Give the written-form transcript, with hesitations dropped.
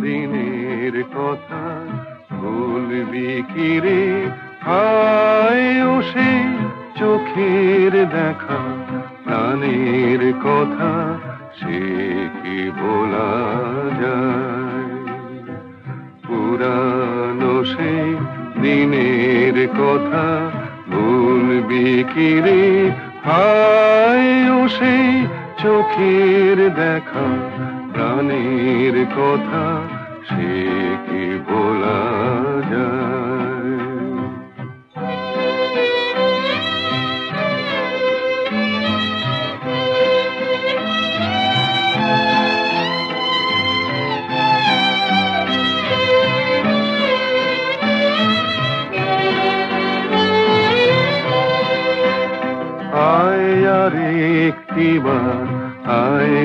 দিনের কথা ভুলবি কি রে? হায় ও সে চোখের দেখা, প্রাণের কথা সে কি বলা যায়? পুরানো সে দিনের কথা ভুলবি কি রে? হায় ও সে চোখের দেখা, প্রাণের কথা সে কি বলা যায়? আয় আর একটিবার আয়